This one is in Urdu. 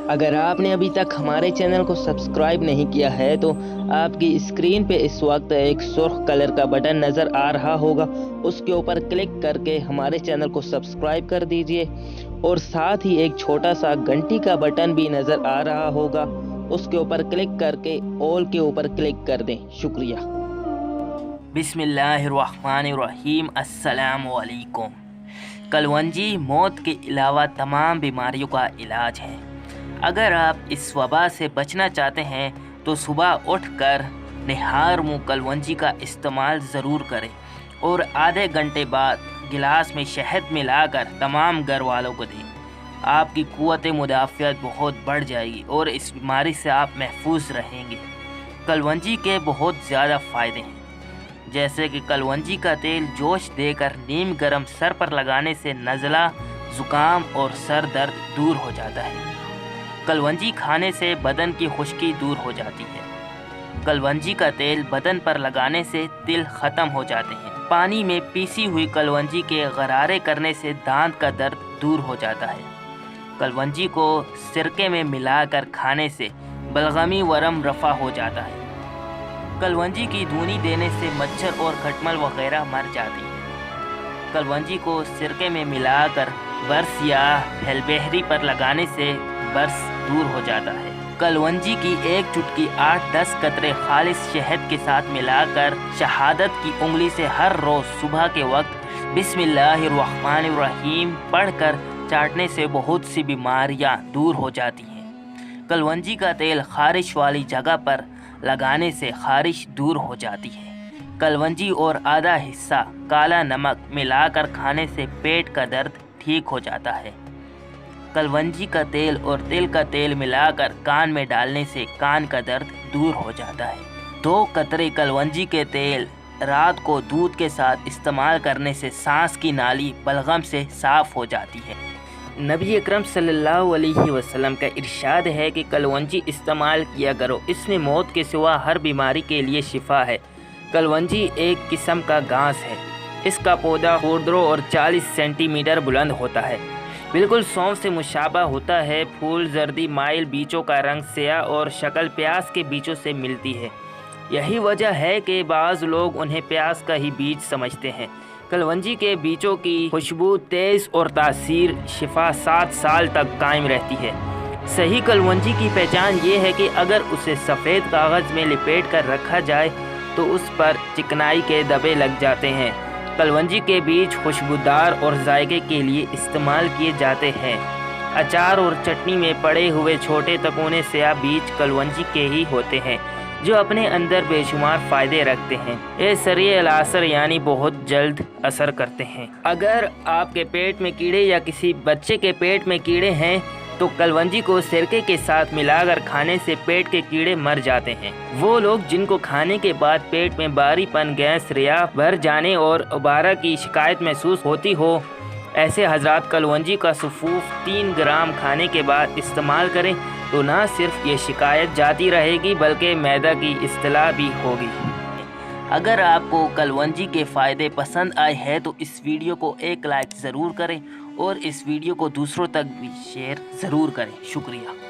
اگر آپ نے ابھی تک ہمارے چینل کو سبسکرائب نہیں کیا ہے تو آپ کی اسکرین پہ اس وقت ایک سرخ کلر کا بٹن نظر آ رہا ہوگا، اس کے اوپر کلک کر کے ہمارے چینل کو سبسکرائب کر دیجئے، اور ساتھ ہی ایک چھوٹا سا گھنٹی کا بٹن بھی نظر آ رہا ہوگا، اس کے اوپر کلک کر کے آل کے اوپر کلک کر دیں۔ شکریہ۔ بسم اللہ الرحمن الرحیم۔ السلام علیکم۔ کلونجی موت کے علاوہ تمام بیماریوں کا علاج ہے۔ اگر آپ اس وبا سے بچنا چاہتے ہیں تو صبح اٹھ کر نہار منہ کلونجی کا استعمال ضرور کریں، اور آدھے گھنٹے بعد گلاس میں شہد ملا کر تمام گھر والوں کو دیں۔ آپ کی قوت مدافعت بہت بڑھ جائے گی اور اس بیماری سے آپ محفوظ رہیں گے۔ کلونجی کے بہت زیادہ فائدے ہیں، جیسے کہ کلونجی کا تیل جوش دے کر نیم گرم سر پر لگانے سے نزلہ، زکام اور سر درد دور ہو جاتا ہے۔ کلونجی کھانے سے بدن کی خشکی دور ہو جاتی ہے۔ کلونجی کا تیل بدن پر لگانے سے تل ختم ہو جاتے ہیں۔ پانی میں پیسی ہوئی کلونجی کے غرارے کرنے سے دانت کا درد دور ہو جاتا ہے۔ کلونجی کو سرکے میں ملا کر کھانے سے بلغمی ورم رفع ہو جاتا ہے۔ کلونجی کی دھونی دینے سے مچھر اور کھٹمل وغیرہ مر جاتی ہے۔ کلونجی کو سرکے میں ملا کر برس یا ہلبہری پر لگانے سے برس دور ہو جاتا ہے۔ کلونجی کی ایک چٹکی 8-10 قطرے خالص شہد کے ساتھ ملا کر شہادت کی انگلی سے ہر روز صبح کے وقت بسم اللہ الرحمن الرحیم پڑھ کر چاٹنے سے بہت سی بیماریاں دور ہو جاتی ہیں۔ کلونجی کا تیل خارش والی جگہ پر لگانے سے خارش دور ہو جاتی ہے۔ کلونجی اور آدھا حصہ کالا نمک ملا کر کھانے سے پیٹ کا درد ٹھیک ہو جاتا ہے۔ کلونجی کا تیل اور تل کا تیل ملا کر کان میں ڈالنے سے کان کا درد دور ہو جاتا ہے۔ 2 قطرے کلونجی کے تیل رات کو دودھ کے ساتھ استعمال کرنے سے سانس کی نالی بلغم سے صاف ہو جاتی ہے۔ نبی اکرم صلی اللہ علیہ وسلم کا ارشاد ہے کہ کلونجی استعمال کیا کرو، اس میں موت کے سوا ہر بیماری کے لیے شفا ہے۔ کلونجی ایک قسم کا گھاس ہے۔ اس کا پودا خوردرو اور 40 سینٹی میٹر بلند ہوتا ہے، بالکل سونف سے مشابہ ہوتا ہے۔ پھول زردی مائل، بیچوں کا رنگ سیاہ اور شکل پیاز کے بیچوں سے ملتی ہے۔ یہی وجہ ہے کہ بعض لوگ انہیں پیاز کا ہی بیج سمجھتے ہیں۔ کلونجی کے بیچوں کی خوشبو تیز اور تاثیر شفا 7 سال تک قائم رہتی ہے۔ صحیح کلونجی کی پہچان یہ ہے کہ اگر اسے سفید کاغذ میں لپیٹ کر رکھا جائے تو اس پر چکنائی کے دبے لگ جاتے ہیں۔ کلونجی کے بیج خوشبودار اور ذائقے کے لیے استعمال کیے جاتے ہیں۔ اچار اور چٹنی میں پڑے ہوئے چھوٹے تکونے سیاہ بیج کلونجی کے ہی ہوتے ہیں، جو اپنے اندر بے شمار فائدے رکھتے ہیں۔ یہ سریع الاثر یعنی بہت جلد اثر کرتے ہیں۔ اگر آپ کے پیٹ میں کیڑے یا کسی بچے کے پیٹ میں کیڑے ہیں تو کلونجی کو سرکے کے ساتھ ملا کر کھانے سے پیٹ کے کیڑے مر جاتے ہیں۔ وہ لوگ جن کو کھانے کے بعد پیٹ میں بھاری پن، گیس، ریا، بھر جانے اور ابارہ کی شکایت محسوس ہوتی ہو، ایسے حضرات کلونجی کا سفوف 3 گرام کھانے کے بعد استعمال کریں تو نہ صرف یہ شکایت جاتی رہے گی بلکہ معدہ کی اصلاح بھی ہوگی۔ اگر آپ کو کلونجی کے فائدے پسند آئے ہیں تو اس ویڈیو کو ایک لائک ضرور کریں اور اس ویڈیو کو دوسروں تک بھی شیئر ضرور کریں۔ شکریہ۔